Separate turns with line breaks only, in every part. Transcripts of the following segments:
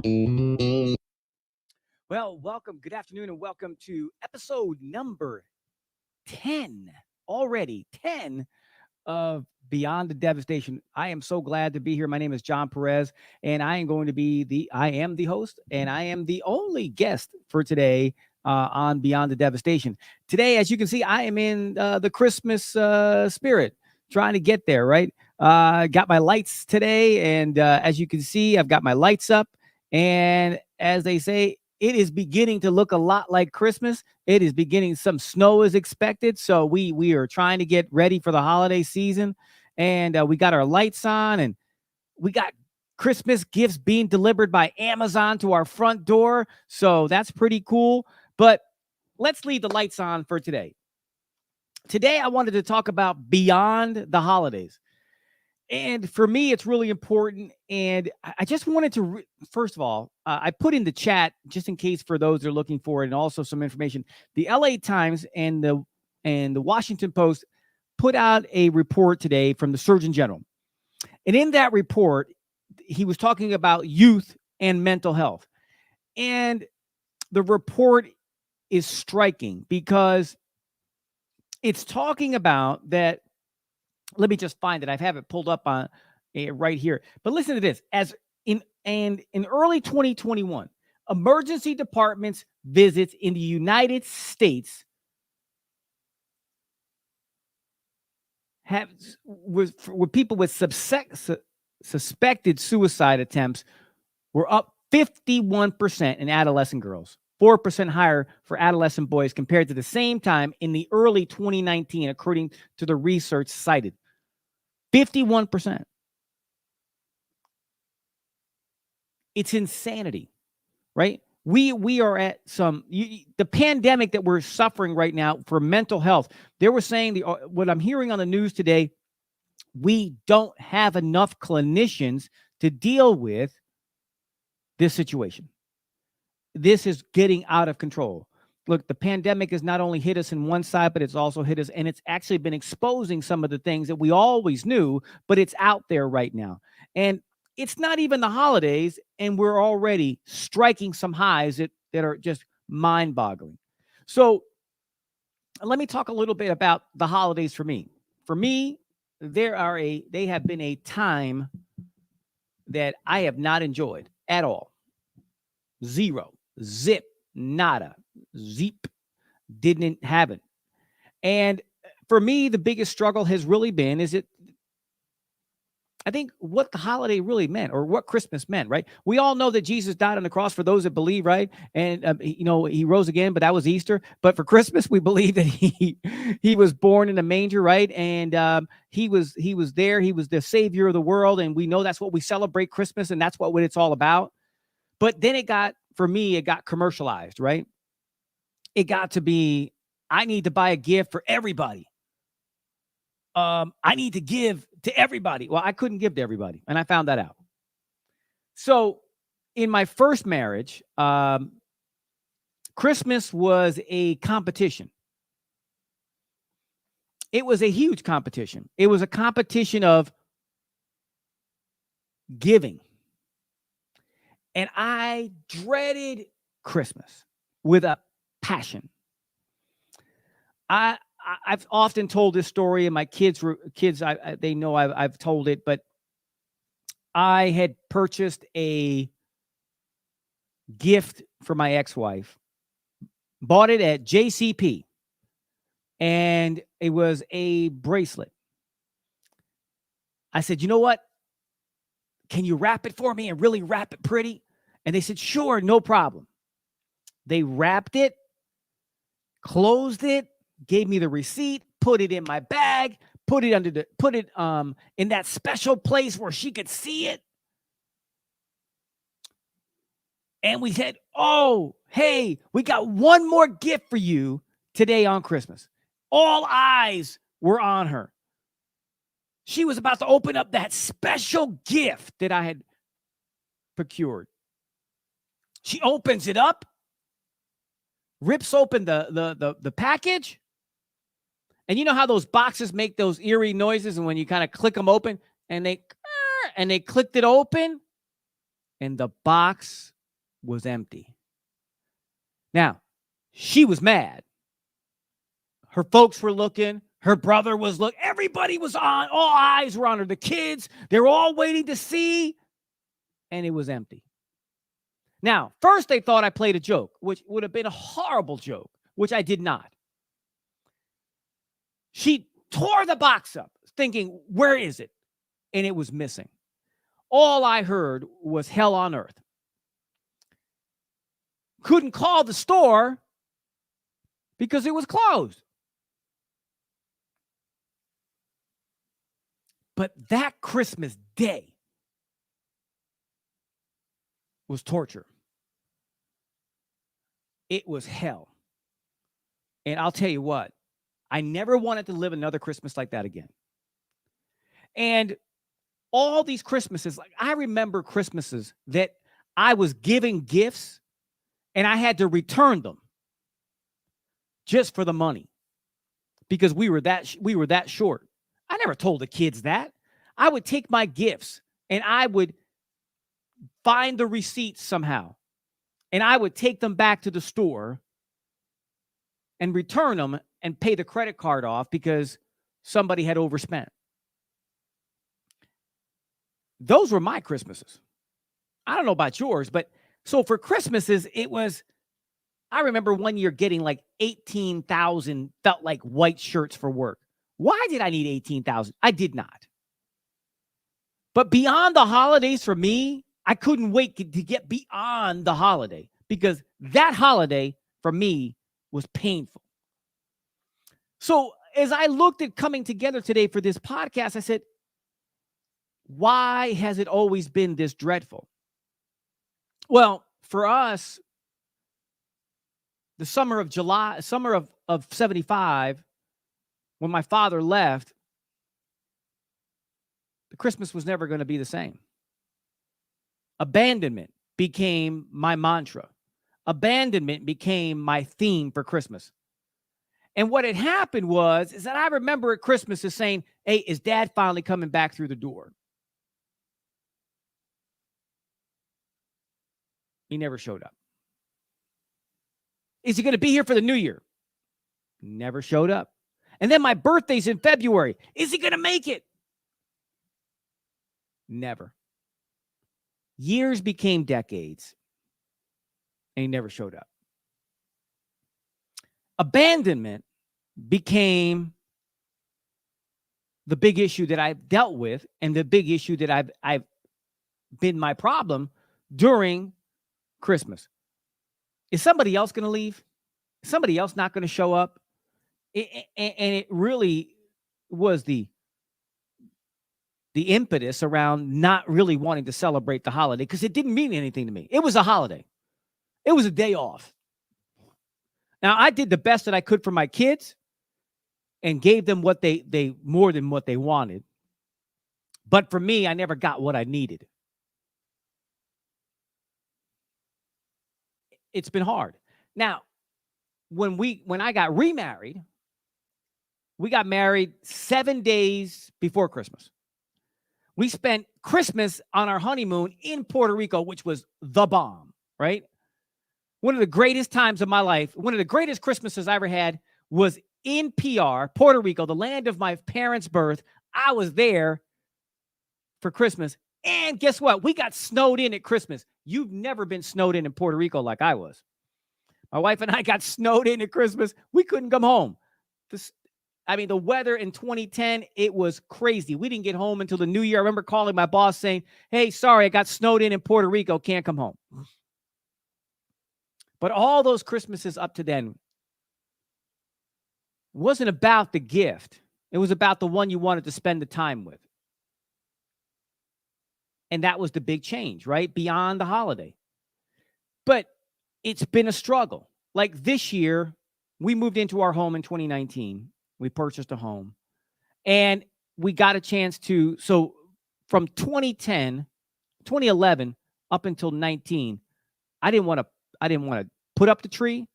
Well, welcome. Good afternoon, and welcome to episode number 10, already 10 of Beyond the Devastation. I am so glad to be here. My name is John Perez, and I am the host, and I am the only guest for today on Beyond the Devastation. Today, as you can see, I am in the Christmas spirit, trying to get there, right? Got my lights today, and as you can see, I've got my lights up, and as they say, it is beginning to look a lot like Christmas. It is beginning. Some snow is expected, so we are trying to get ready for the holiday season, and we got our lights on, and we got Christmas gifts being delivered by Amazon to our front door. So that's pretty cool. But let's leave the lights on for today. Today, I wanted to talk about beyond the holidays. And for me, it's really important. And I just wanted to, first of all, I put in the chat just in case for those that are looking for it, and also some information. The LA Times and the Washington Post put out a report today from the Surgeon General. And in that report, he was talking about youth and mental health. And the report is striking because it's talking about that. Let me just find it. I have it pulled up on right here. But listen to this. In early 2021, emergency departments visits in the United States with people with suspected suicide attempts were up 51% in adolescent girls, 4% higher for adolescent boys compared to the same time in the early 2019, according to the research cited. 51%. It's insanity, right? We are at the pandemic that we're suffering right now for mental health. They were saying what I'm hearing on the news today, we don't have enough clinicians to deal with this situation. This is getting out of control. Look, the pandemic has not only hit us in one side, but it's also hit us, and it's actually been exposing some of the things that we always knew, but it's out there right now. And it's not even the holidays, and we're already striking some highs that are just mind-boggling. So let me talk a little bit about the holidays for me. For me, they have been a time that I have not enjoyed at all. Zero, zip, nada, zeep, didn't have it. And for me, the biggest struggle has really been, I think what the holiday really meant, or what Christmas meant, right? We all know that Jesus died on the cross for those that believe, right? And, he rose again, but that was Easter. But for Christmas, we believe that he was born in a manger, right? And he was there. He was the savior of the world. And we know that's what we celebrate Christmas, and that's what it's all about. But then it got commercialized, right? It got to be, I need to buy a gift for everybody. I need to give to everybody. Well, I couldn't give to everybody, and I found that out. So in my first marriage, Christmas was a competition. It was a huge competition. It was a competition of giving. And I dreaded Christmas with a passion. I've often told this story, and my kids, they know I've told it, but I had purchased a gift for my ex-wife, bought it at JCP, and it was a bracelet. I said, you know what? Can you wrap it for me and really wrap it pretty? And they said, sure, no problem. They wrapped it, closed it, gave me the receipt, put it in my bag, put it in that special place where she could see it. And we said, oh, hey, we got one more gift for you today on Christmas. All eyes were on her. She was about to open up that special gift that I had procured. She opens it up, rips open the package. And you know how those boxes make those eerie noises, and when you kind of click them open, and they clicked it open, and the box was empty. Now, she was mad. Her folks were looking. Her brother was looking. Everybody was on. All eyes were on her. The kids, they were all waiting to see, and it was empty. Now, first they thought I played a joke, which would have been a horrible joke, which I did not. She tore the box up, thinking, where is it? And it was missing. All I heard was hell on earth. Couldn't call the store because it was closed. But that Christmas day was torture. It was hell. And I'll tell you what, I never wanted to live another Christmas like that again. And all these Christmases, like I remember Christmases that I was giving gifts and I had to return them just for the money because we were that short. I never told the kids that. I would take my gifts and I would find the receipts somehow. And I would take them back to the store and return them and pay the credit card off because somebody had overspent. Those were my Christmases. I don't know about yours, but so for Christmases, it was, I remember one year getting like 18,000 felt like white shirts for work. Why did I need 18,000? I did not. But beyond the holidays for me, I couldn't wait to get beyond the holiday because that holiday for me was painful. So as I looked at coming together today for this podcast, I said, why has it always been this dreadful? Well, for us, the summer of 75, when my father left, the Christmas was never going to be the same. Abandonment became my mantra. Abandonment became my theme for Christmas. And what had happened is that I remember at Christmas is saying, hey, is Dad finally coming back through the door? He never showed up. Is he going to be here for the New Year? Never showed up. And then my birthday's in February. Is he going to make it? Never. Years became decades, and he never showed up. Abandonment became the big issue that I've dealt with and the big issue that I've been my problem during Christmas. Is somebody else going to leave? Is somebody else not going to show up? And it really was the impetus around not really wanting to celebrate the holiday because it didn't mean anything to me. It was a holiday. It was a day off. Now, I did the best that I could for my kids and gave them what they more than what they wanted. But for me, I never got what I needed. It's been hard. Now, when I got remarried, we got married 7 days before Christmas. We spent Christmas on our honeymoon in Puerto Rico, which was the bomb, right? One of the greatest times of my life, one of the greatest Christmases I ever had was in PR, Puerto Rico, the land of my parents' birth. I was there for Christmas. And guess what? We got snowed in at Christmas. You've never been snowed in Puerto Rico like I was. My wife and I got snowed in at Christmas. We couldn't come home. The weather in 2010, it was crazy. We didn't get home until the New Year. I remember calling my boss saying, hey, sorry, I got snowed in Puerto Rico. Can't come home. But all those Christmases up to then wasn't about the gift. It was about the one you wanted to spend the time with. And that was the big change, right? Beyond the holiday. But it's been a struggle. Like this year, we moved into our home in 2019. We purchased a home. And we got a chance to, so from 2011 up until 19, I didn't want to put up the tree.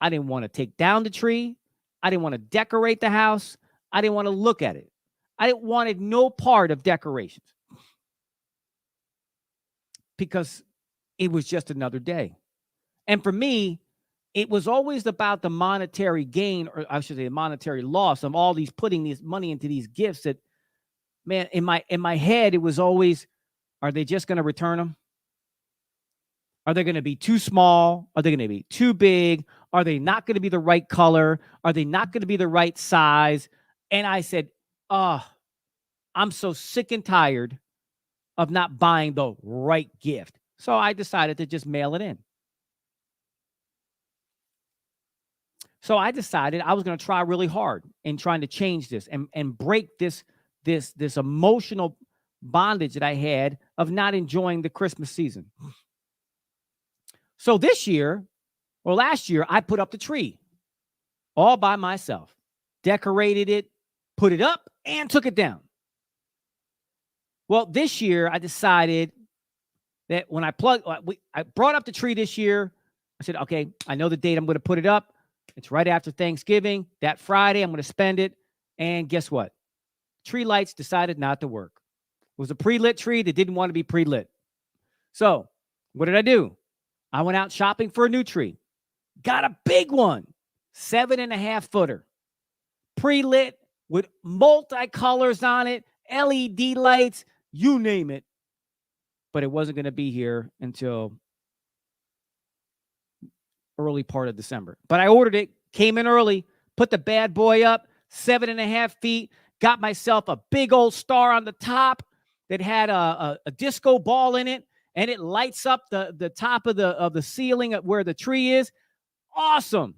I didn't want to take down the tree. I didn't want to decorate the house. I didn't want to look at it. I wanted no part of decorations. because it was just another day. And for me, it was always about the monetary gain, or I should say the monetary loss of all these putting this money into these gifts that, man, in my head, it was always, are they just going to return them? Are they going to be too small? Are they going to be too big? Are they not going to be the right color? Are they not going to be the right size? And I said, oh, I'm so sick and tired of not buying the right gift. So I decided to just mail it in. So I decided I was going to try really hard in trying to change this and break this emotional bondage that I had of not enjoying the Christmas season. So this year, or last year, I put up the tree all by myself, decorated it, put it up, and took it down. Well, this year I decided that when I brought up the tree this year, I said, okay, I know the date I'm going to put it up. It's right after Thanksgiving. That Friday, I'm going to spend it. And guess what? Tree lights decided not to work. It was a pre-lit tree that didn't want to be pre-lit. So what did I do? I went out shopping for a new tree. Got a big one, 7.5 footer, pre-lit with multicolors on it, LED lights, you name it. But it wasn't going to be here until early part of December. But I ordered it, came in early, put the bad boy up, 7.5 feet, got myself a big old star on the top that had a disco ball in it, and it lights up the top of the ceiling at where the tree is. Awesome.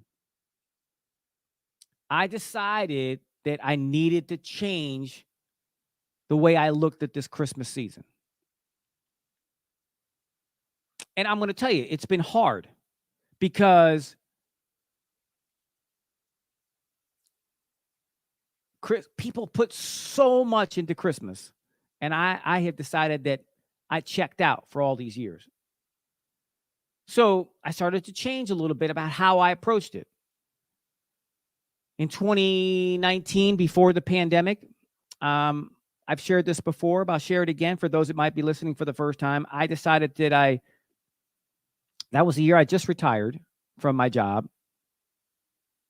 I decided that I needed to change the way I looked at this Christmas season. And I'm going to tell you, it's been hard because people put so much into Christmas. And I have decided that I checked out for all these years. So I started to change a little bit about how I approached it. In 2019, before the pandemic, I've shared this before, but I'll share it again for those that might be listening for the first time. I decided that that was the year I just retired from my job,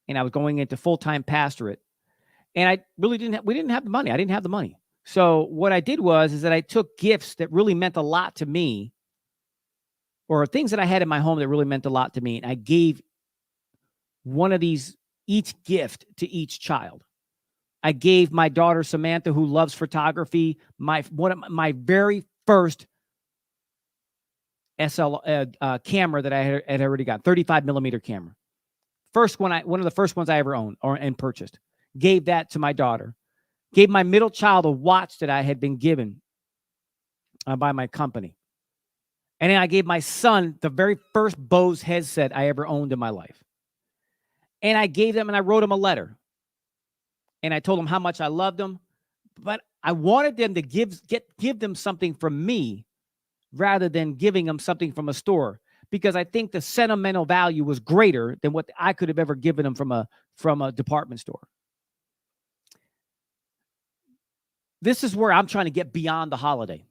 and I was going into full-time pastorate. And I really we didn't have the money. I didn't have the money. So what I did is that I took gifts that really meant a lot to me, or things that I had in my home that really meant a lot to me, and I gave one of these, each gift to each child. I gave my daughter Samantha, who loves photography, one of my very first camera that I had already got, 35 millimeter camera. One of the first ones I ever owned and purchased. Gave that to my daughter. Gave my middle child a watch that I had been given by my company. And then I gave my son the very first Bose headset I ever owned in my life. And I gave them, and I wrote them a letter. And I told them how much I loved them. But I wanted them to give them something from me rather than giving them something from a store, because I think the sentimental value was greater than what I could have ever given them from a department store. This is where I'm trying to get beyond the holiday.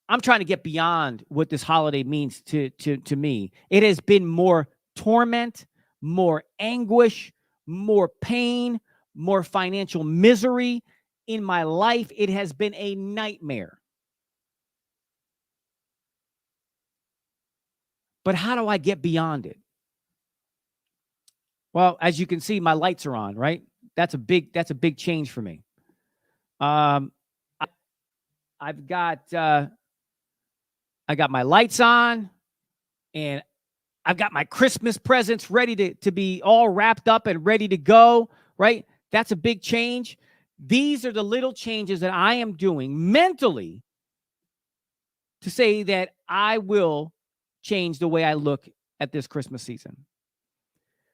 I'm trying to get beyond what this holiday means to me. It has been more torment, more anguish, more pain, more financial misery in my life. It has been a nightmare. But how do I get beyond it? Well, as you can see, my lights are on, right? That's a big change for me. I've got my lights on, and I've got my Christmas presents ready to be all wrapped up and ready to go, right? That's a big change. These are the little changes that I am doing mentally to say that I will change the way I look at this Christmas season.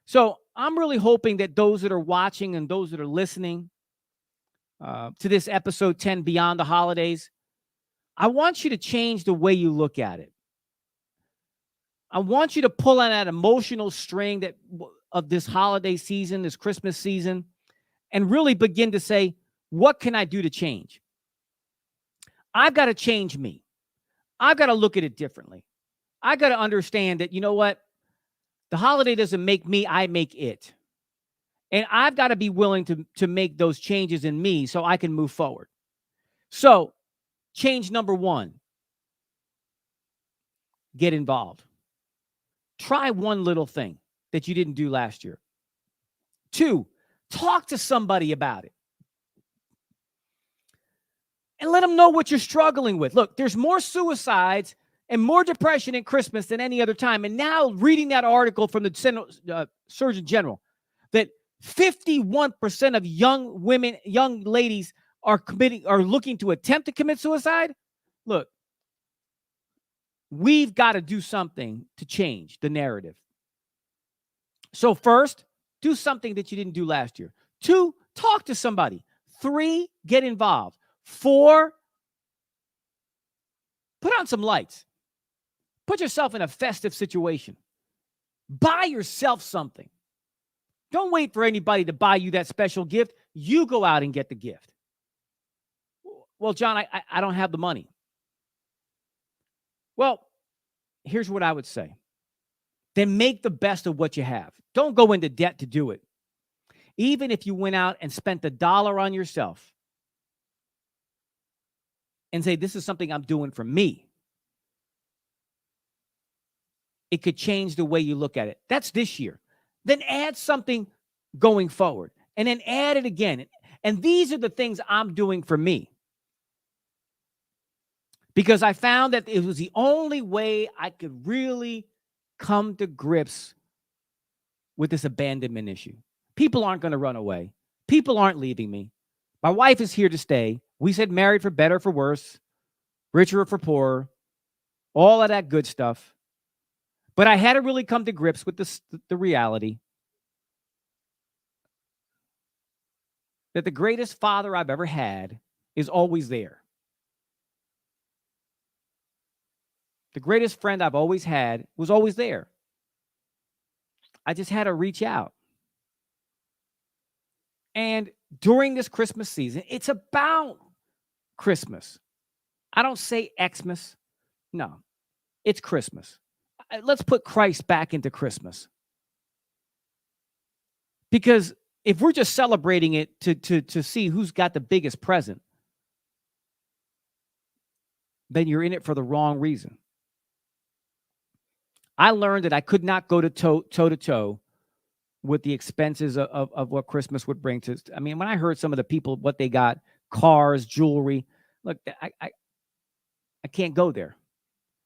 So I'm really hoping that those that are watching and those that are listening to this episode 10 Beyond the Holidays, I want you to change the way you look at it. I want you to pull on that emotional string of this holiday season, this Christmas season, and really begin to say, what can I do to change? I've got to change me. I've got to look at it differently. I got to understand that, you know what? The holiday doesn't make me, I make it. And I've got to be willing to make those changes in me so I can move forward. So, change number 1, get involved. Try one little thing that you didn't do last year. 2, talk to somebody about it. And let them know what you're struggling with. Look, there's more suicides and more depression at Christmas than any other time. And now reading that article from the Surgeon General, that 51% of young women, young ladies are looking to attempt to commit suicide. Look, we've got to do something to change the narrative. So first, do something that you didn't do last year. 2, talk to somebody. 3, get involved. 4, put on some lights. Put yourself in a festive situation. Buy yourself something. Don't wait for anybody to buy you that special gift. You go out and get the gift. Well, John, I don't have the money. Well, here's what I would say. Then make the best of what you have. Don't go into debt to do it. Even if you went out and spent $1 on yourself and say, this is something I'm doing for me, it could change the way you look at it. That's this year. Then add something going forward and then add it again. And these are the things I'm doing for me, because I found that it was the only way I could really come to grips with this abandonment issue. People aren't going to run away. People aren't leaving me. My wife is here to stay. We said married for better or for worse, richer or for poorer, all of that good stuff. But I had to really come to grips with the reality that the greatest father I've ever had is always there. The greatest friend I've always had was always there. I just had to reach out. And during this Christmas season, it's about Christmas. I don't say Xmas. No, it's Christmas. Let's put Christ back into Christmas. Because if we're just celebrating it to see who's got the biggest present, then you're in it for the wrong reason. I learned that I could not go toe to toe with the expenses of what Christmas would bring to. I mean, when I heard some of the people, what they got, cars, jewelry, look, I can't go there.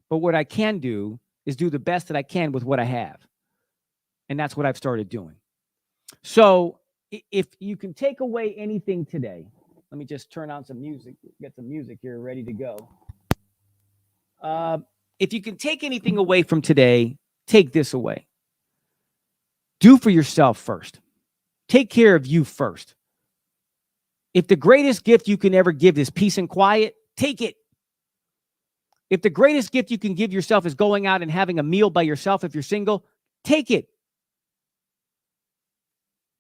But what I can do is do the best that I can with what I have. And that's what I've started doing. So if you can take away anything today, let me just turn on some music, get some music here ready to go. If you can take anything away from today, take this away. Do for yourself first. Take care of you first. If the greatest gift you can ever give is peace and quiet, take it. If the greatest gift you can give yourself is going out and having a meal by yourself if you're single, take it.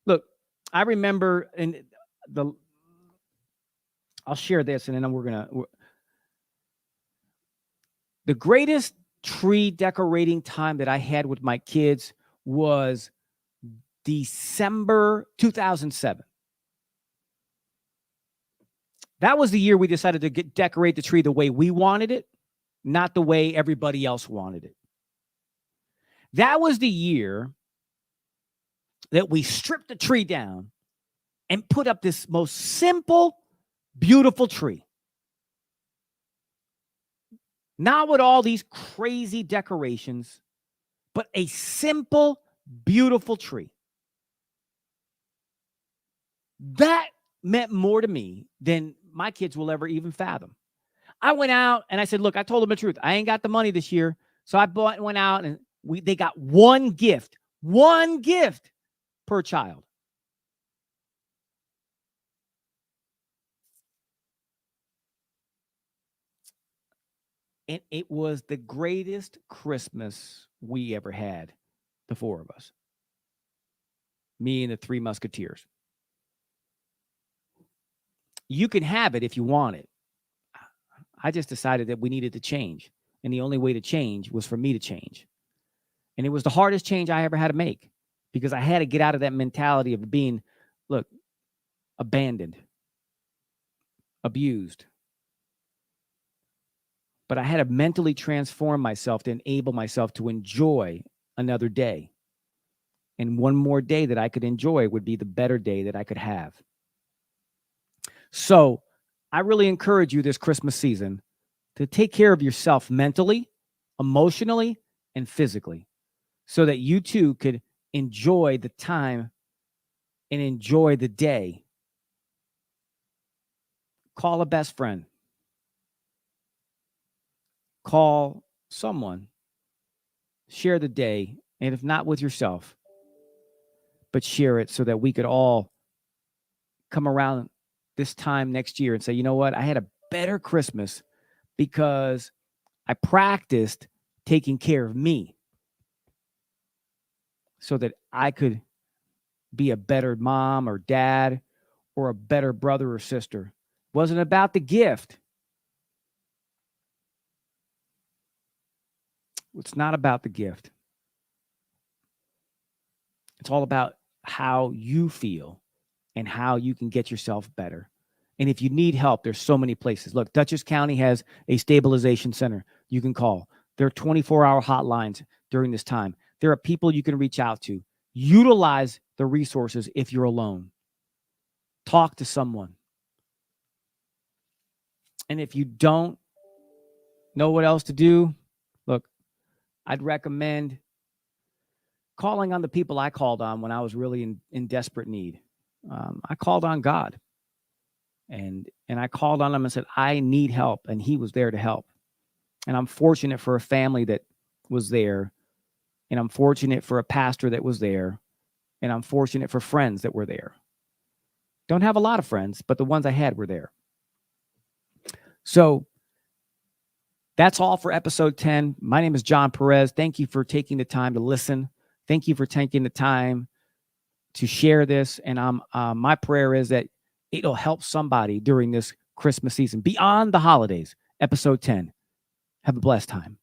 Look, I remember I'll share this and then the greatest tree decorating time that I had with my kids was December 2007. That was the year we decided to decorate the tree the way we wanted it, not the way everybody else wanted it. That was the year that we stripped the tree down and put up this most simple, beautiful tree. Not with all these crazy decorations, but a simple, beautiful tree. That meant more to me than my kids will ever even fathom. I went out and I said, look, I told them the truth. I ain't got the money this year. So I went out and they got one gift per child. And it was the greatest Christmas we ever had, the four of us. Me and the three Musketeers. You can have it if you want it. I just decided that we needed to change. And the only way to change was for me to change. And it was the hardest change I ever had to make because I had to get out of that mentality of being, look, abandoned, abused. But I had to mentally transform myself to enable myself to enjoy another day. And one more day that I could enjoy would be the better day that I could have. So I really encourage you this Christmas season to take care of yourself mentally, emotionally, and physically so that you too could enjoy the time and enjoy the day. Call a best friend. Call someone. Share the day, and if not with yourself, but share it so that we could all come around this time next year and say, you know what? I had a better Christmas because I practiced taking care of me so that I could be a better mom or dad or a better brother or sister. It wasn't about the gift. It's not about the gift. It's all about how you feel and how you can get yourself better. And if you need help, there's so many places. Look, Dutchess County has a stabilization center you can call. There are 24-hour hotlines during this time. There are people you can reach out to. Utilize the resources if you're alone. Talk to someone. And if you don't know what else to do, look, I'd recommend calling on the people I called on when I was really in desperate need. I called on God. And I called on him and said, I need help. And he was there to help. And I'm fortunate for a family that was there. And I'm fortunate for a pastor that was there. And I'm fortunate for friends that were there. Don't have a lot of friends, but the ones I had were there. So that's all for episode 10. My name is John Perez. Thank you for taking the time to listen. Thank you for taking the time to share this. And my prayer is that it'll help somebody during this Christmas season, beyond the holidays. Episode 10. Have a blessed time.